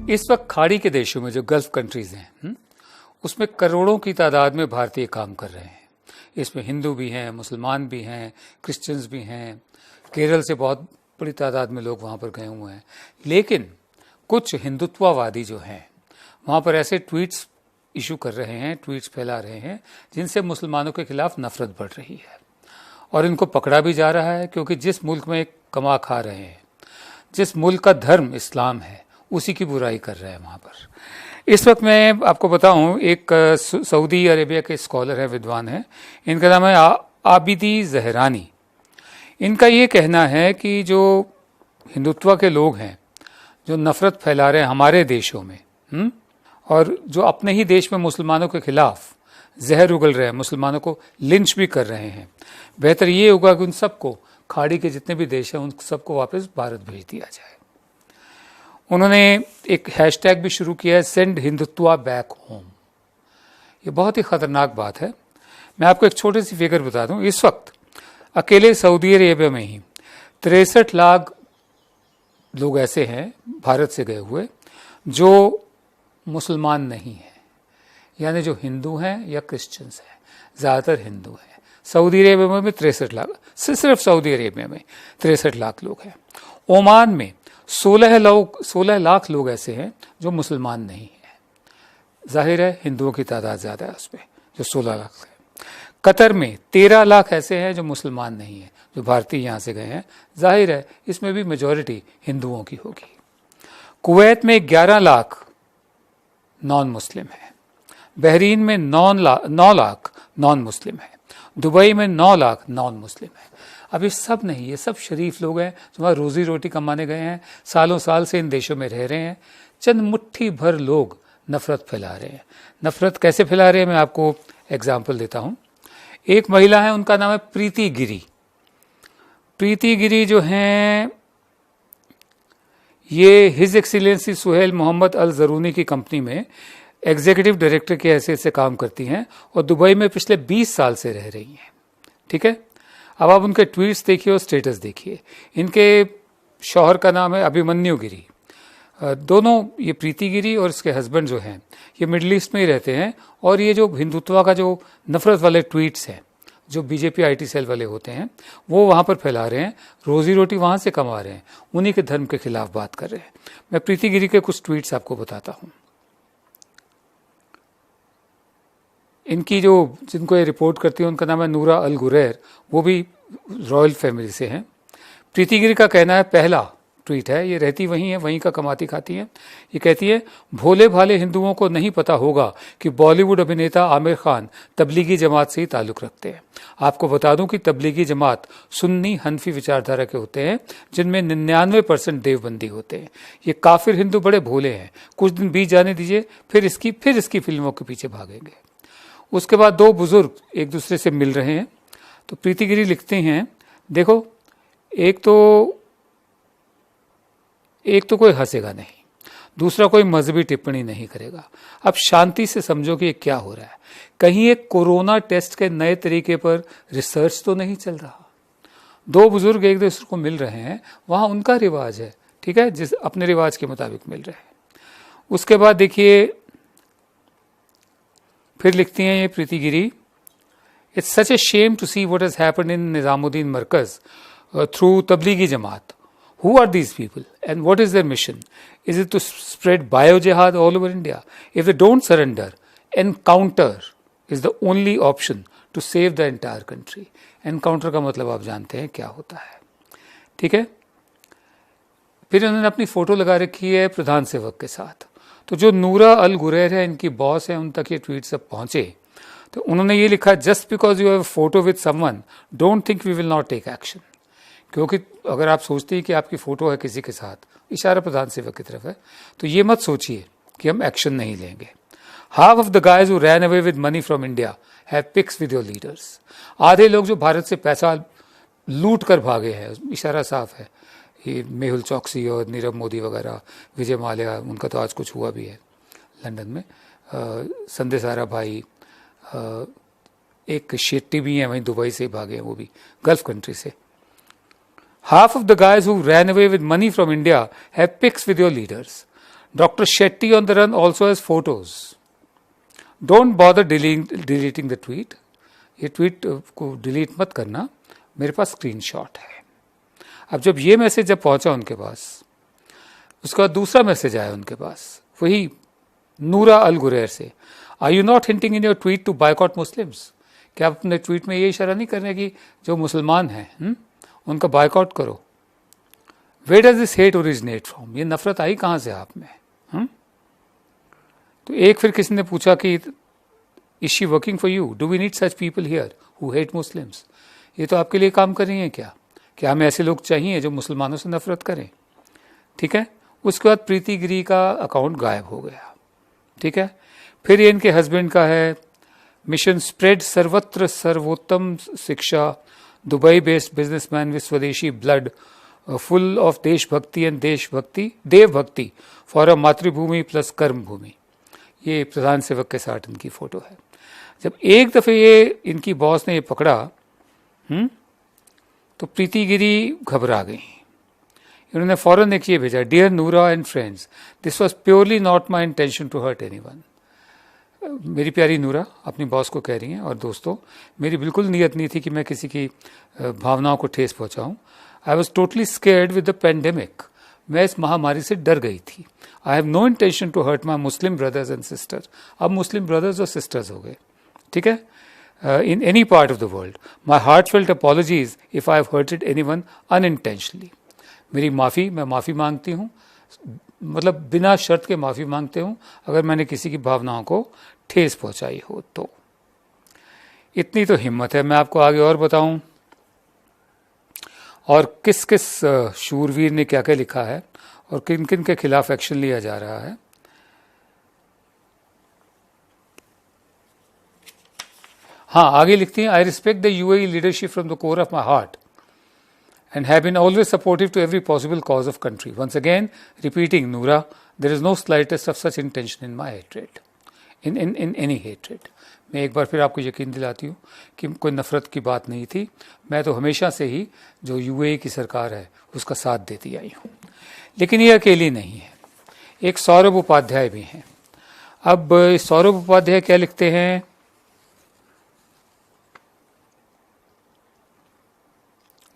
इस वक्त खाड़ी के देशों में जो गल्फ कंट्रीज हैं उसमें करोड़ों की तादाद में भारतीय काम कर रहे हैं। इसमें हिंदू भी हैं, मुसलमान भी हैं, क्रिश्चियंस भी हैं। केरल से बहुत बड़ी तादाद में लोग वहाँ पर गए हुए हैं। लेकिन कुछ हिंदुत्ववादी जो हैं वहाँ पर ऐसे ट्वीट्स इशू कर रहे हैं, ट्वीट्स फैला रहे हैं जिनसे मुसलमानों के खिलाफ नफरत बढ़ रही है और इनको पकड़ा भी जा रहा है, क्योंकि जिस मुल्क में कमा खा रहे हैं, जिस मुल्क का धर्म इस्लाम है, उसी की बुराई कर रहे हैं वहाँ पर। इस वक्त मैं आपको बताऊं, एक सऊदी अरेबिया के स्कॉलर हैं, विद्वान हैं, इनका नाम है आबिदी जहरानी। इनका ये कहना है कि जो हिंदुत्व के लोग हैं, जो नफरत फैला रहे हैं हमारे देशों में और जो अपने ही देश में मुसलमानों के खिलाफ जहर उगल रहे हैं, मुसलमानों को लिंच भी कर रहे हैं, बेहतर ये होगा कि उन सबको, खाड़ी के जितने भी देश हैं, उन सबको वापस भारत भेज दिया जाए। उन्होंने एक हैशटैग भी शुरू किया है, सेंड हिंदुत्व बैक होम। ये बहुत ही खतरनाक बात है। मैं आपको एक छोटी सी फिगर बता दूं, इस वक्त अकेले सऊदी अरेबिया में ही 63 लाख लोग ऐसे हैं भारत से गए हुए जो मुसलमान नहीं हैं, यानी जो हिंदू हैं या क्रिश्चियंस हैं, ज़्यादातर हिंदू हैं। सऊदी अरेबिया में 63 लाख, सिर्फ सऊदी अरेबिया में 63 लाख लोग हैं। ओमान में 16 लाख लोग ऐसे हैं जो मुसलमान नहीं हैं। जाहिर है हिंदुओं की तादाद ज़्यादा है उसमें, जो 16 लाख है। कतर में 13 लाख ऐसे हैं जो मुसलमान नहीं हैं, जो भारतीय यहाँ से गए हैं। जाहिर है इसमें भी मेजॉरिटी हिंदुओं की होगी। कुवैत में 11 लाख नॉन मुस्लिम है। बहरीन में 9 लाख नॉन मुस्लिम है। दुबई में 9 लाख नॉन मुस्लिम है। अब ये सब नहीं, ये सब शरीफ लोग हैं जो वहाँ रोजी रोटी कमाने गए हैं, सालों साल से इन देशों में रह रहे हैं। चंद मुट्ठी भर लोग नफरत फैला रहे हैं। नफरत कैसे फैला रहे हैं, मैं आपको एग्जाम्पल देता हूँ। एक महिला है, उनका नाम है प्रीति गिरी। प्रीति गिरी जो हैं, ये हिज एक्सीलेंसी सुहेल मोहम्मद अल जरूनी की कंपनी में एग्जीक्यूटिव डायरेक्टर की हैसियत से काम करती हैं और दुबई में पिछले 20 साल से रह रही हैं। ठीक है, अब आप उनके ट्वीट्स देखिए और स्टेटस देखिए। इनके शौहर का नाम है अभिमन्यु गिरी। दोनों, ये प्रीति गिरी और इसके हस्बैंड जो हैं, ये मिडिल ईस्ट में ही रहते हैं। और ये जो हिंदुत्व का जो नफरत वाले ट्वीट्स हैं, जो बीजेपी आईटी सेल वाले होते हैं, वो वहाँ पर फैला रहे हैं, रोजी रोटी वहाँ से कमा रहे हैं, उन्हीं के धर्म के खिलाफ बात कर रहे हैं। मैं प्रीति गिरी के कुछ ट्वीट्स आपको बताता हूँ। इनकी जो, जिनको ये रिपोर्ट करती है, उनका नाम है नूरा अल गुरैर, वो भी रॉयल फैमिली से हैं। प्रीति गिरी का कहना है, पहला ट्वीट है, ये रहती वहीं है, वहीं का कमाती खाती हैं। ये कहती है, भोले भाले हिंदुओं को नहीं पता होगा कि बॉलीवुड अभिनेता आमिर खान तबलीगी जमात से ही ताल्लुक़ रखते हैं। आपको बता दूं कि तबलीगी जमात सुन्नी हनफी विचारधारा के होते हैं, जिनमें 99% देवबंदी होते हैं। ये काफिर हिंदू बड़े भोले हैं। कुछ दिन बीत जाने दीजिए, फिर इसकी फिल्मों के पीछे भागेंगे। उसके बाद दो बुजुर्ग एक दूसरे से मिल रहे हैं, तो प्रीति गिरी लिखते हैं, देखो, एक तो कोई हंसेगा नहीं, दूसरा कोई मजहबी टिप्पणी नहीं करेगा। अब शांति से समझो कि ये क्या हो रहा है। कहीं एक कोरोना टेस्ट के नए तरीके पर रिसर्च तो नहीं चल रहा। दो बुजुर्ग एक दूसरे को मिल रहे हैं, वहां उनका रिवाज है, ठीक है, जिस अपने रिवाज के मुताबिक मिल रहे हैं। उसके बाद देखिए, फिर लिखती हैं ये Preeti Giri, it's such a shame to see what has happened in Nizamuddin Markaz through Tablighi Jamaat. Who are these people and what is their mission? Is it to spread bio-jihad all over India? If they don't surrender, encounter is the only option to save the entire country. Encounter का मतलब आप जानते हैं क्या होता है, ठीक है। फिर उन्होंने अपनी फोटो लगा रखी है प्रधान सेवक के साथ। तो जो नूरा अल गुरैर है, इनकी बॉस है, उन तक ये ट्वीट सब पहुंचे, तो उन्होंने ये लिखा, just because you have photo with someone don't think we will not take action. क्योंकि अगर आप सोचते हैं कि आपकी फोटो है किसी के साथ, इशारा प्रधान सेवक की तरफ है, तो ये मत सोचिए कि हम एक्शन नहीं लेंगे। Half of the guys who ran away with money from India have pics with your leaders. आधे लोग जो भारत से पैसा लूट कर भागे हैं, इशारा साफ है, ये मेहुल चौकसी और नीरव मोदी वगैरह, विजय माल्या, उनका तो आज कुछ हुआ भी है लंदन में, संदेश सारा भाई, एक शेट्टी भी हैं वहीं दुबई से भागे हैं, वो भी गल्फ कंट्री से। Half of the guys who ran away with money from India have pics with your leaders. Dr. Shetty on the run also has photos. Don't bother deleting the tweet. ये tweet को delete मत करना, मेरे पास screenshot है. अब जब ये message जब पहुंचा उनके पास, उसका दूसरा मैसेज आया उनके पास, वही नूरा अल गुरैर से. Are you not hinting in your tweet to boycott Muslims? क्या आप अपने ट्वीट में ये इशारा नहीं कर रहे कि जो मुसलमान हैं उनका बायकॉट करो? Where does this hate originate from? ये नफरत आई कहाँ से आप में? तो एक फिर किसी ने पूछा कि is she working for you? Do we need such people here who hate Muslims? ये तो आपके लिए काम कर रही हैं क्या? क्या हमें ऐसे लोग चाहिए जो मुसलमानों से नफरत करें? ठीक है. उसके बाद प्रीति गिरी का अकाउंट गायब हो गया. ठीक है. फिर ये इनके हस्बैंड का है, मिशन स्प्रेड सर्वत्र सर्वोत्तम शिक्षा, दुबई बेस्ड बिजनेसमैन विद स्वदेशी ब्लड, फुल ऑफ देशभक्ति एंड देवभक्ति फॉर अ मातृभूमि प्लस कर्म भूमि. ये प्रधान सेवक के साथ इनकी फोटो है. जब एक दफे ये इनकी बॉस ने ये पकड़ा तो प्रीति गिरी घबरा गई. इन्होंने फौरन एक ये भेजा, dear Noora and friends, this was purely not my intention to hurt anyone. मेरी प्यारी नूरा अपनी बॉस को कह रही हैं, और दोस्तों, मेरी बिल्कुल नीयत नहीं थी कि मैं किसी की भावनाओं को ठेस पहुंचाऊं. I was totally scared with the pandemic. मैं इस महामारी से डर गई थी. I have no intention to hurt my Muslim brothers and sisters. अब मुस्लिम ब्रदर्स और सिस्टर्स हो गए. ठीक है. In any part of the world. My heart felt apologies if I have hurted anyone unintentionally. मेरी माफ़ी, मैं माफ़ी मांगती हूँ, मतलब बिना शर्त के माफ़ी मांगते हूँ अगर मैंने किसी की भावनाओं को ठेस पहुंचाई हो तो. इतनी तो हिम्मत है. मैं आपको आगे और बताऊं और किस किस शूरवीर ने क्या क्या लिखा है और किन किन के खिलाफ एक्शन लिया जा रहा है. हाँ, आगे लिखती हैं, I respect the UAE leadership from the core of my heart and have been always supportive to every possible cause of country. Once again, repeating, Noora, there is no slightest of such intention in my hatred, in any hatred. मैं एक बार फिर आपको यकीन दिलाती हूँ कि कोई नफरत की बात नहीं थी. मैं तो हमेशा से ही जो यूएई की सरकार है उसका साथ देती आई हूँ. लेकिन ये अकेली नहीं है, एक सौरभ उपाध्याय भी हैं. अब सौरभ उपाध्याय क्या लिखते हैं?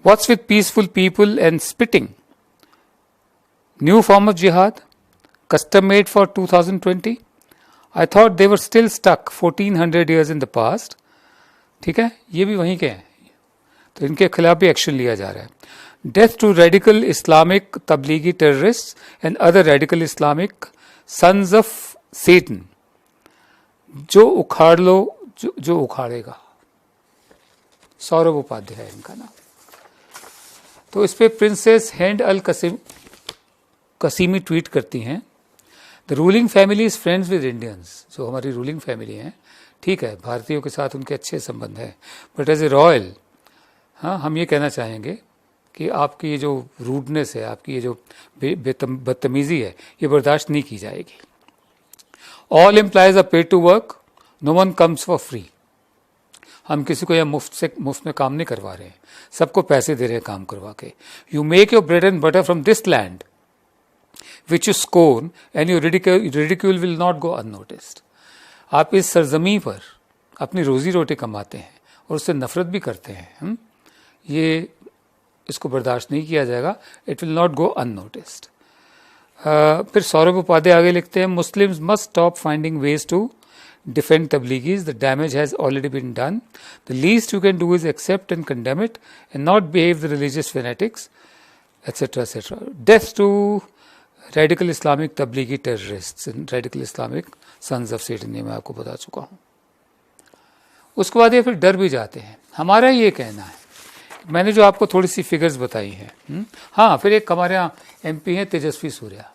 What's with peaceful people and spitting? New form of jihad, custom made for 2020. I thought they were still stuck 1400 years in the past. ठीक है, ये भी वहीं के हैं, तो इनके खिलाफ भी एक्शन लिया जा रहा है. Death to radical Islamic Tablighi terrorists and other radical Islamic sons of Satan. जो उखाड़ लो, जो उखाड़ेगा. सौरभ उपाध्याय इनका नाम. तो इस पे प्रिंसेस हिंद अल कसीमी ट्वीट करती हैं, the ruling family is friends with Indians. जो हमारी रूलिंग फैमिली है, ठीक है, भारतीयों के साथ उनके अच्छे संबंध हैं, बट एज ए रॉयल, हाँ, हम ये कहना चाहेंगे कि आपकी ये जो रूडनेस है, आपकी ये जो बदतमीजी है, ये बर्दाश्त नहीं की जाएगी. All employees are paid to work, no one comes for free. हम किसी को यह मुफ्त में काम नहीं करवा रहे हैं, सबको पैसे दे रहे हैं काम करवा के. You make your bread and butter from this land which you scorn and your ridicule will not go unnoticed. आप इस सरजमी पर अपनी रोजी रोटी कमाते हैं और उससे नफरत भी करते हैं. ये इसको बर्दाश्त नहीं किया जाएगा. It will not go unnoticed. फिर सौरभ उपाध्याय आगे लिखते हैं, Muslims must stop finding ways to defend Tabligis. The damage has already been done. The least you can do is accept and condemn it and not behave the religious fanatics, etc., etc. Death to radical Islamic Tablighi terrorists and radical Islamic sons of Satan. ये मैं आपको बता चुका हूँ. उसके बाद ये फिर डर भी जाते हैं. हमारा ये कहना है, मैंने जो आपको थोड़ी सी फिगर्स बताई हैं. हाँ, फिर एक हमारे यहाँ MP हैं तेजस्वी सूर्या.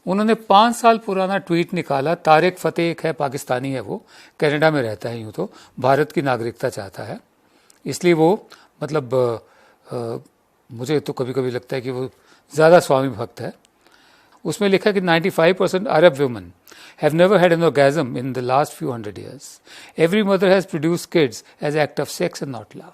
उन्होंने 5 साल पुराना ट्वीट निकाला. तारिक फतेह एक है, पाकिस्तानी है, वो कनाडा में रहता है, यूँ तो भारत की नागरिकता चाहता है, इसलिए वो मतलब मुझे तो कभी कभी लगता है कि वो ज़्यादा स्वामी भक्त है. उसमें लिखा है कि 95% Arab women have never had an orgasm in the last few 100 years. Every mother has produced kids as act of sex and not love.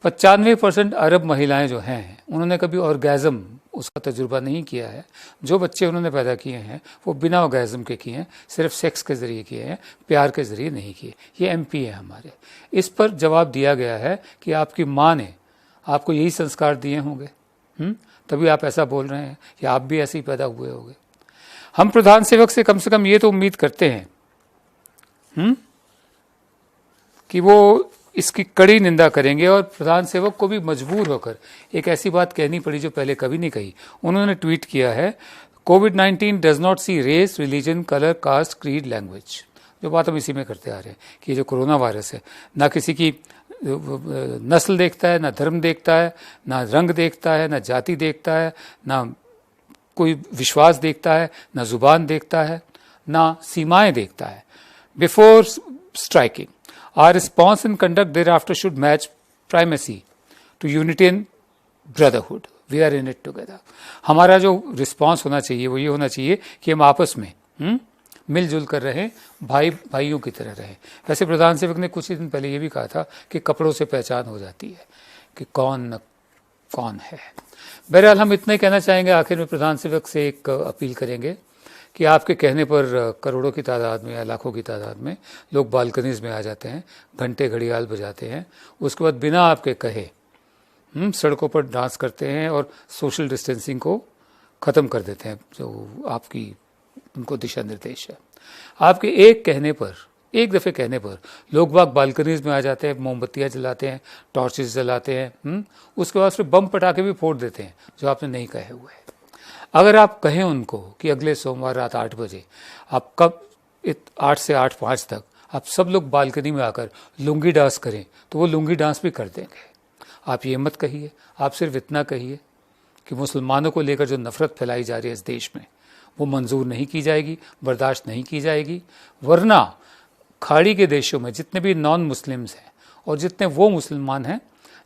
95% अरब महिलाएं जो हैं उन्होंने कभी ऑर्गेज़म उसका तजुर्बा नहीं किया है। जो बच्चे उन्होंने पैदा किए हैं वो बिना ऑर्गेज़म के किए हैं, सिर्फ सेक्स के ज़रिए किए हैं, प्यार के ज़रिए नहीं किए। ये एमपी है हमारे। इस पर जवाब दिया गया है कि आपकी माँ ने आपको यही संस्कार दिए होंगे, तभी आप ऐसा बोल रहे हैं, या आप भी ऐसे ही पैदा हुए होंगे। हम प्रधान सेवक से कम ये तो उम्मीद करते हैं कि वो इसकी कड़ी निंदा करेंगे, और प्रधान सेवक को भी मजबूर होकर एक ऐसी बात कहनी पड़ी जो पहले कभी नहीं कही। उन्होंने ट्वीट किया है, कोविड-19 does not see race, religion, colour, caste, creed, language. जो बात हम इसी में करते आ रहे हैं कि ये जो कोरोना वायरस है ना किसी की नस्ल देखता है, ना धर्म देखता है, ना रंग देखता है, ना जाति देखता है, ना कोई विश्वास देखता है, ना जुबान देखता है, ना सीमाएं देखता है। Before striking, our response and conduct thereafter should match primacy to unity and brotherhood. We are in it together. हमारा जो रिस्पॉन्स होना चाहिए वो ये होना चाहिए कि हम आपस में मिलजुल कर रहें, भाई भाइयों की तरह रहें। वैसे प्रधान सेवक ने कुछ ही दिन पहले ये भी कहा था कि कपड़ों से पहचान हो जाती है कि कौन कौन है। बहरहाल हम इतना ही कहना चाहेंगे। आखिर में प्रधान सेवक से एक अपील करेंगे कि आपके कहने पर करोड़ों की तादाद में या लाखों की तादाद में लोग बालकनीज में आ जाते हैं, घंटे घड़ियाल बजाते हैं, उसके बाद बिना आपके कहे सड़कों पर डांस करते हैं और सोशल डिस्टेंसिंग को ख़त्म कर देते हैं, जो आपकी उनको दिशा निर्देश है। आपके एक दफ़े कहने पर लोग बाग बालकनीज में आ जाते हैं, मोमबत्तियाँ जलाते हैं, टॉर्चेस जलाते हैं, उसके बाद फिर बम पटाखे भी फोड़ देते हैं जो आपने नहीं कहे हुए हैं। अगर आप कहें उनको कि अगले सोमवार रात 8 बजे आप कब 8 से 8:05 तक आप सब लोग बालकनी में आकर लुंगी डांस करें, तो वो लुंगी डांस भी कर देंगे। आप ये मत कहिए, आप सिर्फ इतना कहिए कि मुसलमानों को लेकर जो नफरत फैलाई जा रही है इस देश में, वो मंजूर नहीं की जाएगी, बर्दाश्त नहीं की जाएगी। वरना खाड़ी के देशों में जितने भी नॉन मुस्लिम्स हैं और जितने वो मुसलमान हैं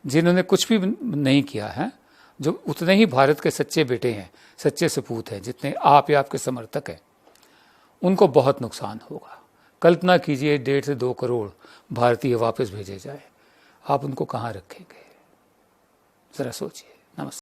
जिन्होंने कुछ भी नहीं किया है, जो उतने ही भारत के सच्चे बेटे हैं, सच्चे सपूत हैं, जितने आप या आपके समर्थक हैं, उनको बहुत नुकसान होगा। कल्पना कीजिए 1.5 से 2 करोड़ भारतीय वापस भेजे जाए, आप उनको कहाँ रखेंगे? ज़रा सोचिए। नमस्कार।